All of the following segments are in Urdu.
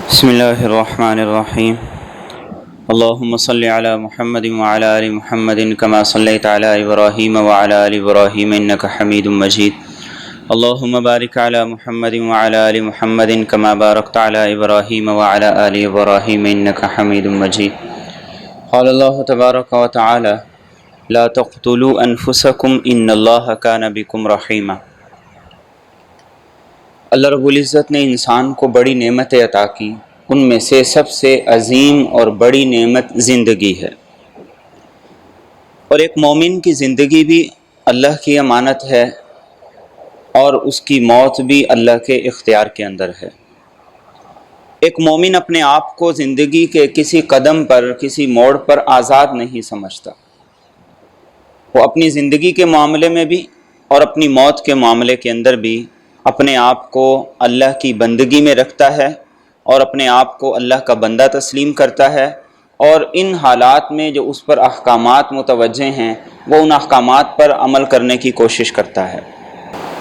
بسم اللہ الرحمن الرحیم اللہم صلی علی محمد وعلی آل محمد کما صلیت علی ابراہیم وعلی آل ابراہیم انکا حمید مجید اللہم بارک علی محمد وعلی آل محمد کما بارکت علی ابراہیم وعلی آل ابراہیم انکا حمید مجید قال اللہ تبارک و تعالی لا تقتلوا انفسکم ان اللہ کان بکم رحیما۔ اللہ رب العزت نے انسان کو بڑی نعمتیں عطا کی، ان میں سے سب سے عظیم اور بڑی نعمت زندگی ہے، اور ایک مومن کی زندگی بھی اللہ کی امانت ہے اور اس کی موت بھی اللہ کے اختیار کے اندر ہے۔ ایک مومن اپنے آپ کو زندگی کے کسی قدم پر، کسی موڑ پر آزاد نہیں سمجھتا، وہ اپنی زندگی کے معاملے میں بھی اور اپنی موت کے معاملے کے اندر بھی اپنے آپ کو اللہ کی بندگی میں رکھتا ہے اور اپنے آپ کو اللہ کا بندہ تسلیم کرتا ہے، اور ان حالات میں جو اس پر احکامات متوجہ ہیں وہ ان احکامات پر عمل کرنے کی کوشش کرتا ہے۔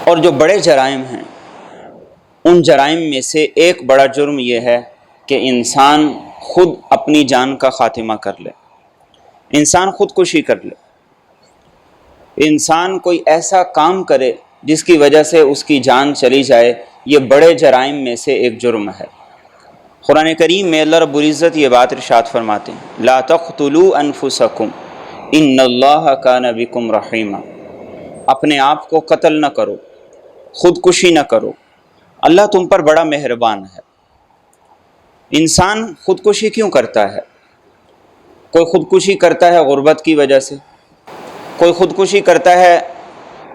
اور جو بڑے جرائم ہیں ان جرائم میں سے ایک بڑا جرم یہ ہے کہ انسان خود اپنی جان کا خاتمہ کر لے، انسان خودکشی کر لے، انسان کوئی ایسا کام کرے جس کی وجہ سے اس کی جان چلی جائے۔ یہ بڑے جرائم میں سے ایک جرم ہے۔ قرآن کریم میں اللہ رب العزت یہ بات ارشاد فرماتے ہیں لا تقتلوا انفسکم ان اللہ کان بکم رحیما، اپنے آپ کو قتل نہ کرو، خودکشی نہ کرو، اللہ تم پر بڑا مہربان ہے۔ انسان خودکشی کیوں کرتا ہے؟ کوئی خودکشی کرتا ہے غربت کی وجہ سے، کوئی خودکشی کرتا ہے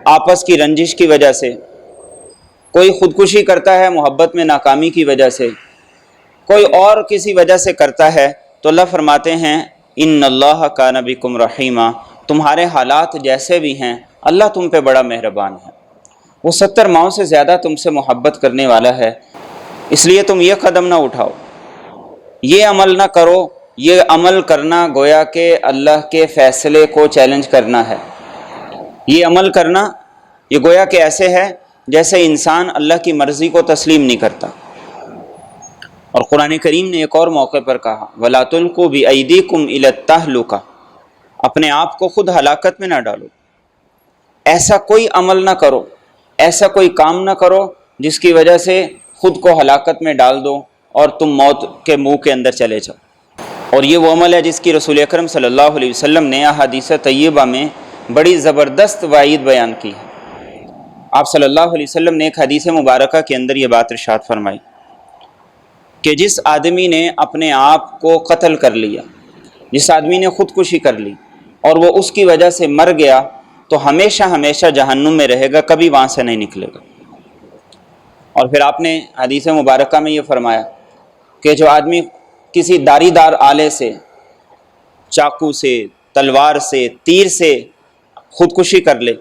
آپس کی رنجش کی وجہ سے، کوئی خودکشی کرتا ہے محبت میں ناکامی کی وجہ سے، کوئی اور کسی وجہ سے کرتا ہے۔ تو اللہ فرماتے ہیں ان اللہ کان بکم رحیما، تمہارے حالات جیسے بھی ہیں اللہ تم پہ بڑا مہربان ہے، وہ 70 ماؤں سے زیادہ تم سے محبت کرنے والا ہے، اس لیے تم یہ قدم نہ اٹھاؤ، یہ عمل نہ کرو۔ یہ عمل کرنا گویا کہ اللہ کے فیصلے کو چیلنج کرنا ہے، یہ عمل کرنا یہ گویا کہ ایسے ہے جیسے انسان اللہ کی مرضی کو تسلیم نہیں کرتا۔ اور قرآن کریم نے ایک اور موقع پر کہا وَلَا تُلْقُوا بِأَيْدِيكُمْ إِلَى التَّهْلُكَةِ، اپنے آپ کو خود ہلاکت میں نہ ڈالو، ایسا کوئی عمل نہ کرو، ایسا کوئی کام نہ کرو جس کی وجہ سے خود کو ہلاکت میں ڈال دو اور تم موت کے منہ کے اندر چلے جاؤ۔ اور یہ وہ عمل ہے جس کی رسول اکرم صلی اللہ علیہ وسلم نے احادیث طیبہ میں بڑی زبردست وعید بیان کی ہے۔ آپ صلی اللہ علیہ وسلم نے ایک حدیث مبارکہ کے اندر یہ بات ارشاد فرمائی کہ جس آدمی نے اپنے آپ کو قتل کر لیا، جس آدمی نے خودکشی کر لی اور وہ اس کی وجہ سے مر گیا تو ہمیشہ ہمیشہ جہنم میں رہے گا، کبھی وہاں سے نہیں نکلے گا۔ اور پھر آپ نے حدیث مبارکہ میں یہ فرمایا کہ جو آدمی کسی داری دار آلے سے، چاقو سے، تلوار سے، تیر سے خودکشی کر لے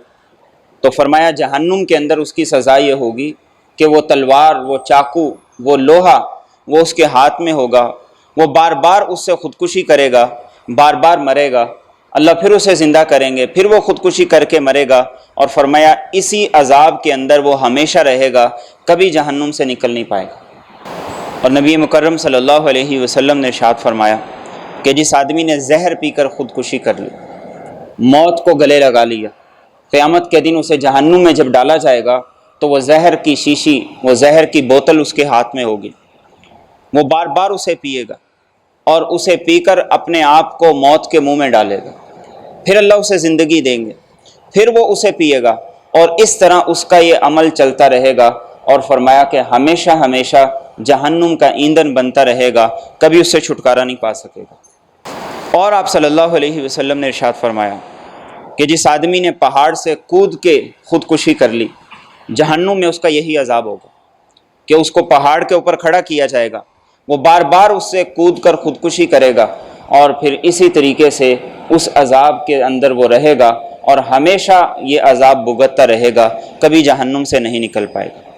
تو فرمایا جہنم کے اندر اس کی سزا یہ ہوگی کہ وہ تلوار، وہ چاقو، وہ لوہا وہ اس کے ہاتھ میں ہوگا، وہ بار بار اس سے خودکشی کرے گا، بار بار مرے گا، اللہ پھر اسے زندہ کریں گے، پھر وہ خودکشی کر کے مرے گا، اور فرمایا اسی عذاب کے اندر وہ ہمیشہ رہے گا، کبھی جہنم سے نکل نہیں پائے گا۔ اور نبی مکرم صلی اللہ علیہ وسلم نے ارشاد فرمایا کہ جس آدمی نے زہر پی کر خودکشی کر لی، موت کو گلے لگا لیا، قیامت کے دن اسے جہنم میں جب ڈالا جائے گا تو وہ زہر کی شیشی، وہ زہر کی بوتل اس کے ہاتھ میں ہوگی، وہ بار بار اسے پیے گا اور اسے پی کر اپنے آپ کو موت کے منہ میں ڈالے گا، پھر اللہ اسے زندگی دیں گے، پھر وہ اسے پیے گا، اور اس طرح اس کا یہ عمل چلتا رہے گا، اور فرمایا کہ ہمیشہ ہمیشہ جہنم کا ایندھن بنتا رہے گا، کبھی اس سے چھٹکارا نہیں پا سکے گا۔ اور آپ صلی اللہ علیہ وسلم نے ارشاد فرمایا کہ جس آدمی نے پہاڑ سے کود کے خودکشی کر لی، جہنم میں اس کا یہی عذاب ہوگا کہ اس کو پہاڑ کے اوپر کھڑا کیا جائے گا، وہ بار بار اس سے کود کر خودکشی کرے گا، اور پھر اسی طریقے سے اس عذاب کے اندر وہ رہے گا اور ہمیشہ یہ عذاب بھگتتا رہے گا، کبھی جہنم سے نہیں نکل پائے گا۔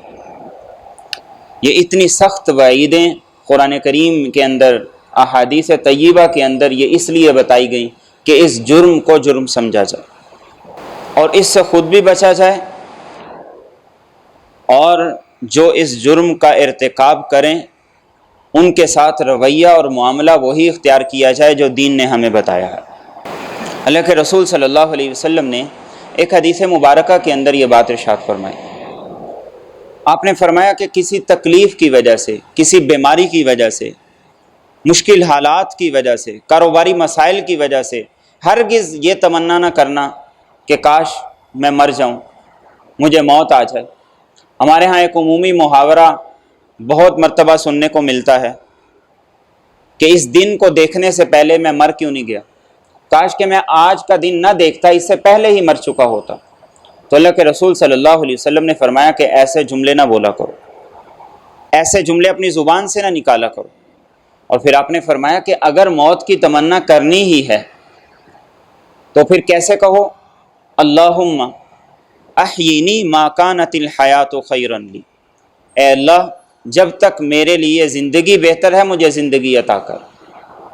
یہ اتنی سخت وعیدیں قرآن کریم کے اندر، احادیث طیبہ کے اندر یہ اس لیے بتائی گئیں کہ اس جرم کو جرم سمجھا جائے اور اس سے خود بھی بچا جائے، اور جو اس جرم کا ارتکاب کریں ان کے ساتھ رویہ اور معاملہ وہی اختیار کیا جائے جو دین نے ہمیں بتایا ہے۔ اللہ کے رسول صلی اللہ علیہ وسلم نے ایک حدیث مبارکہ کے اندر یہ بات ارشاد فرمائی۔ آپ نے فرمایا کہ کسی تکلیف کی وجہ سے، کسی بیماری کی وجہ سے، مشکل حالات کی وجہ سے، کاروباری مسائل کی وجہ سے ہرگز یہ تمنا نہ کرنا کہ کاش میں مر جاؤں، مجھے موت آ جائے۔ ہمارے ہاں ایک عمومی محاورہ بہت مرتبہ سننے کو ملتا ہے کہ اس دن کو دیکھنے سے پہلے میں مر کیوں نہیں گیا، کاش کہ میں آج کا دن نہ دیکھتا، اس سے پہلے ہی مر چکا ہوتا۔ تو اللہ کے رسول صلی اللہ علیہ وسلم نے فرمایا کہ ایسے جملے نہ بولا کرو، ایسے جملے اپنی زبان سے نہ نکالا کرو۔ اور پھر آپ نے فرمایا کہ اگر موت کی تمنا کرنی ہی ہے تو پھر کیسے کہو، اللہم احیینی ما کانت الحیات خیرا لی، اے اللہ جب تک میرے لیے زندگی بہتر ہے مجھے زندگی عطا کر،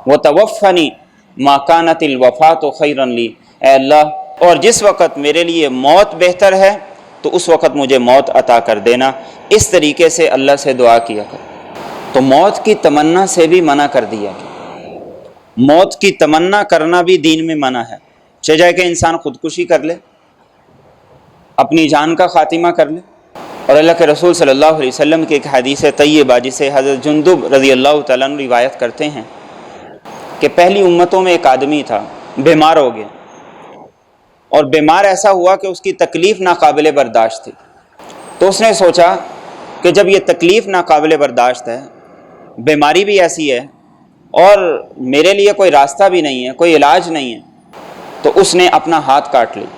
وتوفنی ما کانت الوفات خیرا لی، اے اللہ اور جس وقت میرے لیے موت بہتر ہے تو اس وقت مجھے موت عطا کر دینا۔ اس طریقے سے اللہ سے دعا کیا کر۔ تو موت کی تمنا سے بھی منع کر دیا گیا، موت کی تمنا کرنا بھی دین میں منع ہے، چاہے کہ انسان خودکشی کر لے، اپنی جان کا خاتمہ کر لے۔ اور اللہ کے رسول صلی اللہ علیہ وسلم کی ایک حدیث طیبہ جسے حضرت جندب رضی اللہ تعالیٰ عنہ روایت کرتے ہیں کہ پہلی امتوں میں ایک آدمی تھا، بیمار ہو گیا، اور بیمار ایسا ہوا کہ اس کی تکلیف ناقابل برداشت تھی۔ تو اس نے سوچا کہ جب یہ تکلیف ناقابل برداشت ہے، بیماری بھی ایسی ہے اور میرے لیے کوئی راستہ بھی نہیں ہے، کوئی علاج نہیں ہے، تو اس نے اپنا ہاتھ کاٹ لیا۔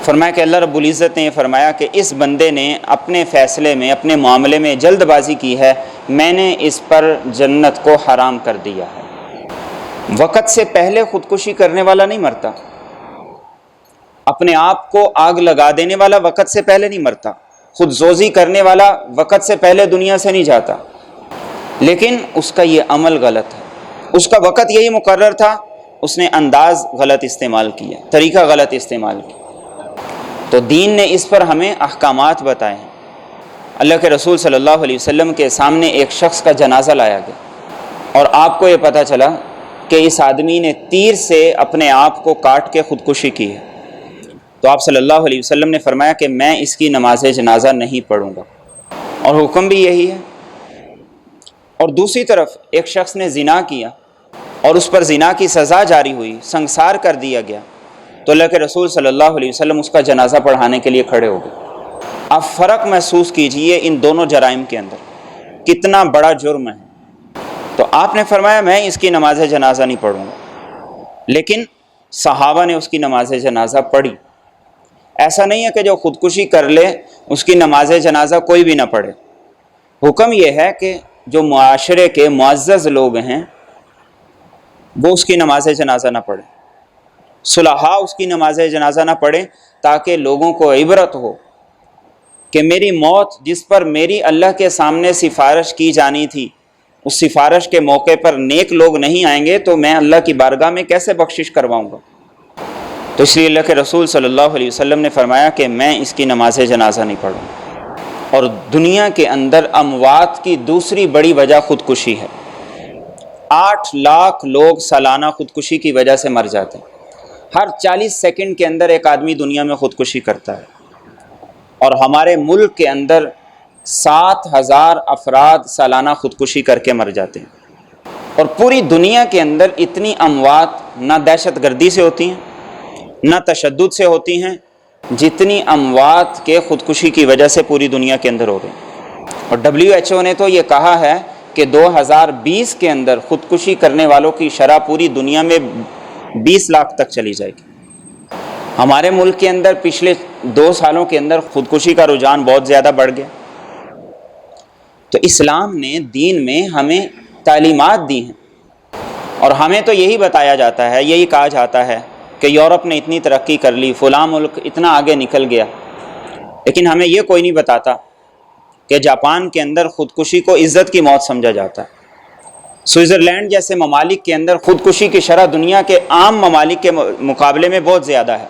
فرمایا کہ اللہ رب العزت نے یہ فرمایا کہ اس بندے نے اپنے فیصلے میں، اپنے معاملے میں جلد بازی کی ہے، میں نے اس پر جنت کو حرام کر دیا ہے۔ وقت سے پہلے خودکشی کرنے والا نہیں مرتا، اپنے آپ کو آگ لگا دینے والا وقت سے پہلے نہیں مرتا، خود زوزی کرنے والا وقت سے پہلے دنیا سے نہیں جاتا، لیکن اس کا یہ عمل غلط ہے، اس کا وقت یہی مقرر تھا، اس نے انداز غلط استعمال کیا، طریقہ غلط استعمال کیا۔ تو دین نے اس پر ہمیں احکامات بتائے ہیں۔ اللہ کے رسول صلی اللہ علیہ وسلم کے سامنے ایک شخص کا جنازہ لایا گیا اور آپ کو یہ پتہ چلا کہ اس آدمی نے تیر سے اپنے آپ کو کاٹ کے خودکشی کی ہے۔ تو آپ صلی اللہ علیہ وسلم نے فرمایا کہ میں اس کی نماز جنازہ نہیں پڑھوں گا، اور حکم بھی یہی ہے۔ اور دوسری طرف ایک شخص نے زنا کیا اور اس پر زنا کی سزا جاری ہوئی، سنگسار کر دیا گیا، تو اللہ کے رسول صلی اللہ علیہ وسلم اس کا جنازہ پڑھانے کے لیے کھڑے ہو گئے۔ آپ فرق محسوس کیجئے ان دونوں جرائم کے اندر، کتنا بڑا جرم ہے۔ تو آپ نے فرمایا میں اس کی نماز جنازہ نہیں پڑھوں گا، لیکن صحابہ نے اس کی نماز جنازہ پڑھی۔ ایسا نہیں ہے کہ جو خودکشی کر لے اس کی نماز جنازہ کوئی بھی نہ پڑھے۔ حکم یہ ہے کہ جو معاشرے کے معزز لوگ ہیں وہ اس کی نماز جنازہ نہ پڑھیں، صلحاء اس کی نماز جنازہ نہ پڑھیں، تاکہ لوگوں کو عبرت ہو کہ میری موت جس پر میری اللہ کے سامنے سفارش کی جانی تھی، اس سفارش کے موقع پر نیک لوگ نہیں آئیں گے تو میں اللہ کی بارگاہ میں کیسے بخشش کرواؤں گا۔ تو اس لیے اللہ کے رسول صلی اللہ علیہ وسلم نے فرمایا کہ میں اس کی نماز جنازہ نہیں پڑھوں۔ اور دنیا کے اندر اموات کی دوسری بڑی وجہ خودکشی ہے۔ 8 لاکھ لوگ سالانہ خودکشی کی وجہ سے مر جاتے ہیں۔ ہر 40 سیکنڈ کے اندر ایک آدمی دنیا میں خودکشی کرتا ہے، اور ہمارے ملک کے اندر 7,000 افراد سالانہ خودکشی کر کے مر جاتے ہیں۔ اور پوری دنیا کے اندر اتنی اموات نہ دہشت گردی سے ہوتی ہیں نہ تشدد سے ہوتی ہیں جتنی اموات کے خودکشی کی وجہ سے پوری دنیا کے اندر ہو رہے ہیں۔ اور WHO نے تو یہ کہا ہے کہ 2020 کے اندر خودکشی کرنے والوں کی شرح پوری دنیا میں 20 لاکھ تک چلی جائے گی۔ ہمارے ملک کے اندر پچھلے 2 سالوں کے اندر خودکشی کا رجحان بہت زیادہ بڑھ گیا۔ تو اسلام نے دین میں ہمیں تعلیمات دی ہیں، اور ہمیں تو یہی بتایا جاتا ہے، یہی کہا جاتا ہے کہ یورپ نے اتنی ترقی کر لی، فلاں ملک اتنا آگے نکل گیا، لیکن ہمیں یہ کوئی نہیں بتاتا کہ جاپان کے اندر خودکشی کو عزت کی موت سمجھا جاتا ہے۔ سوئٹزرلینڈ جیسے ممالک کے اندر خودکشی کی شرح دنیا کے عام ممالک کے مقابلے میں بہت زیادہ ہے۔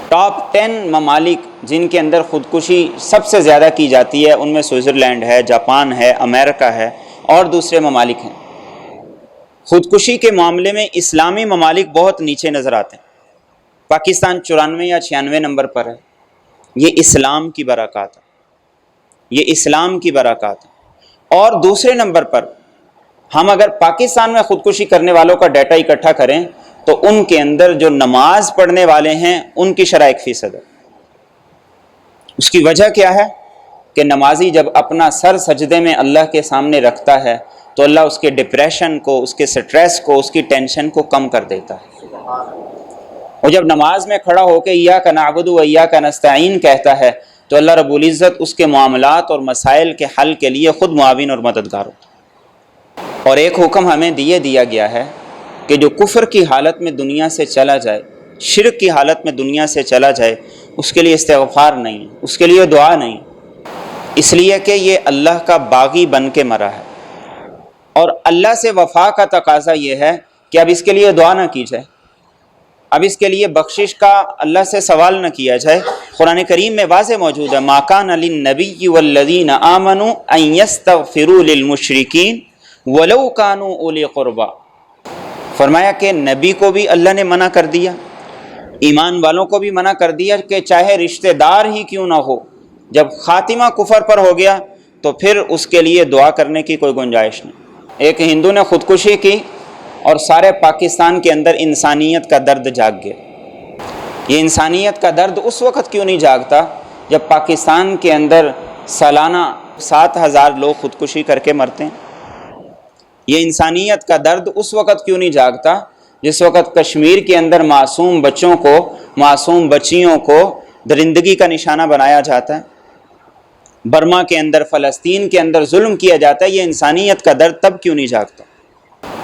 ٹاپ 10 ممالک جن کے اندر خودکشی سب سے زیادہ کی جاتی ہے ان میں سوئٹزرلینڈ ہے، جاپان ہے، امریکہ ہے، اور دوسرے ممالک ہیں۔ خودکشی کے معاملے میں اسلامی ممالک بہت نیچے نظر آتے ہیں۔ پاکستان 94 یا 96 نمبر پر ہے۔ یہ اسلام کی برکات ہے، یہ اسلام کی برکات ہے۔ اور دوسرے نمبر پر ہم اگر پاکستان میں خودکشی کرنے والوں کا ڈیٹا اکٹھا کریں تو ان کے اندر جو نماز پڑھنے والے ہیں ان کی شرح 1% ہے۔ اس کی وجہ کیا ہے کہ نمازی جب اپنا سر سجدے میں اللہ کے سامنے رکھتا ہے تو اللہ اس کے ڈپریشن کو، اس کے سٹریس کو، اس کی ٹینشن کو کم کر دیتا ہے۔ اور جب نماز میں کھڑا ہو کے ایاک نعبد و ایاک نستعین کہتا ہے تو اللہ رب العزت اس کے معاملات اور مسائل کے حل کے لیے خود معاون اور مددگار ہوتا ہے۔ اور ایک حکم ہمیں دیا گیا ہے کہ جو کفر کی حالت میں دنیا سے چلا جائے، شرک کی حالت میں دنیا سے چلا جائے، اس کے لیے استغفار نہیں، اس کے لیے دعا نہیں، اس لیے کہ یہ اللہ کا باغی بن کے مرا ہے۔ اور اللہ سے وفا کا تقاضا یہ ہے کہ اب اس کے لیے دعا نہ کی جائے، اب اس کے لیے بخشش کا اللہ سے سوال نہ کیا جائے۔ قرآن کریم میں واضح موجود ہے، ما کان للنبی والذین آمنوا ان یستغفروا للمشرکین ولو کانوا اولی قربا۔ فرمایا کہ نبی کو بھی اللہ نے منع کر دیا، ایمان والوں کو بھی منع کر دیا کہ چاہے رشتہ دار ہی کیوں نہ ہو، جب خاتمہ کفر پر ہو گیا تو پھر اس کے لیے دعا کرنے کی کوئی گنجائش نہیں۔ ایک ہندو نے خودکشی کی اور سارے پاکستان کے اندر انسانیت کا درد جاگ گیا۔ یہ انسانیت کا درد اس وقت کیوں نہیں جاگتا جب پاکستان کے اندر سالانہ 7,000 لوگ خودکشی کر کے مرتے ہیں؟ یہ انسانیت کا درد اس وقت کیوں نہیں جاگتا جس وقت کشمیر کے اندر معصوم بچوں کو، معصوم بچیوں کو درندگی کا نشانہ بنایا جاتا ہے، برما کے اندر، فلسطین کے اندر ظلم کیا جاتا ہے؟ یہ انسانیت کا درد تب کیوں نہیں جاگتا؟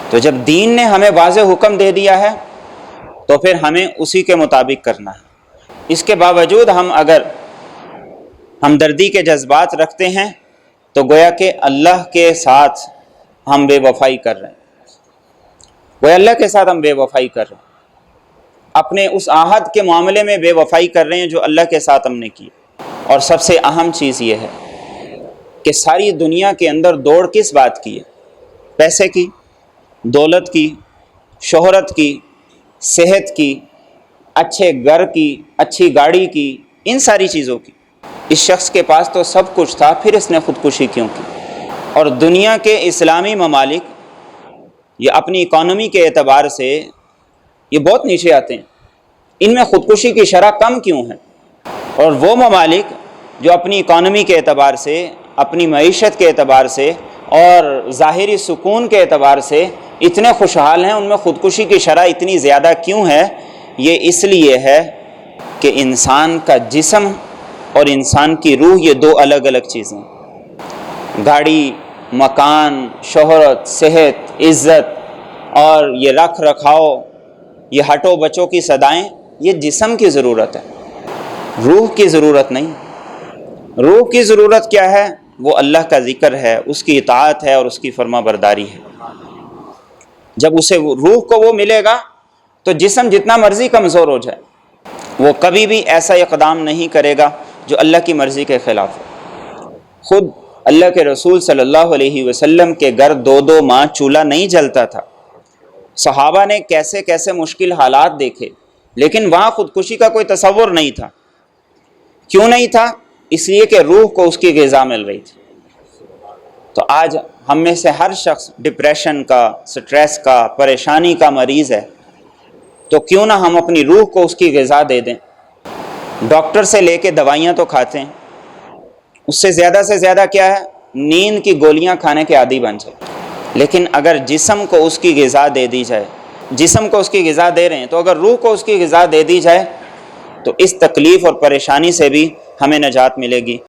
تو جب دین نے ہمیں واضح حکم دے دیا ہے تو پھر ہمیں اسی کے مطابق کرنا ہے۔ اس کے باوجود ہم اگر ہمدردی کے جذبات رکھتے ہیں تو گویا کہ اللہ کے ساتھ ہم بے وفائی کر رہے ہیں، گویا اللہ کے ساتھ ہم بے وفائی کر رہے ہیں، اپنے اس عہد کے معاملے میں بے وفائی کر رہے ہیں جو اللہ کے ساتھ ہم نے کی۔ اور سب سے اہم چیز یہ ہے کہ ساری دنیا کے اندر دوڑ کس بات کی ہے؟ پیسے کی، دولت کی، شہرت کی، صحت کی، اچھے گھر کی، اچھی گاڑی کی، ان ساری چیزوں کی۔ اس شخص کے پاس تو سب کچھ تھا، پھر اس نے خودکشی کیوں کی؟ اور دنیا کے اسلامی ممالک یہ اپنی اکانومی کے اعتبار سے یہ بہت نیچے آتے ہیں، ان میں خودکشی کی شرح کم کیوں ہے؟ اور وہ ممالک جو اپنی اکانومی کے اعتبار سے، اپنی معیشت کے اعتبار سے اور ظاہری سکون کے اعتبار سے اتنے خوشحال ہیں، ان میں خودکشی کی شرح اتنی زیادہ کیوں ہے؟ یہ اس لیے ہے کہ انسان کا جسم اور انسان کی روح یہ دو الگ الگ چیزیں ہیں۔ گاڑی، مکان، شہرت، صحت، عزت اور یہ رکھ رکھاؤ، یہ ہٹو بچوں کی صدائیں، یہ جسم کی ضرورت ہے، روح کی ضرورت نہیں۔ روح کی ضرورت کیا ہے؟ وہ اللہ کا ذکر ہے، اس کی اطاعت ہے اور اس کی فرما برداری ہے۔ جب اسے روح کو وہ ملے گا تو جسم جتنا مرضی کمزور ہو جائے وہ کبھی بھی ایسا اقدام نہیں کرے گا جو اللہ کی مرضی کے خلاف ہے۔ خود اللہ کے رسول صلی اللہ علیہ وسلم کے گھر 2 ماہ چولہا نہیں جلتا تھا۔ صحابہ نے کیسے کیسے مشکل حالات دیکھے، لیکن وہاں خودکشی کا کوئی تصور نہیں تھا۔ کیوں نہیں تھا؟ اس لیے کہ روح کو اس کی غذا مل رہی تھی۔ تو آج ہم میں سے ہر شخص ڈپریشن کا، سٹریس کا، پریشانی کا مریض ہے، تو کیوں نہ ہم اپنی روح کو اس کی غذا دے دیں۔ ڈاکٹر سے لے کے دوائیاں تو کھاتے ہیں، اس سے زیادہ کیا ہے؟ نیند کی گولیاں کھانے کے عادی بن جائے۔ لیکن اگر جسم کو اس کی غذا دے دی جائے، جسم کو اس کی غذا دے رہے ہیں تو اگر روح کو اس کی غذا دے دی جائے تو اس تکلیف اور پریشانی سے بھی ہمیں نجات ملے گی۔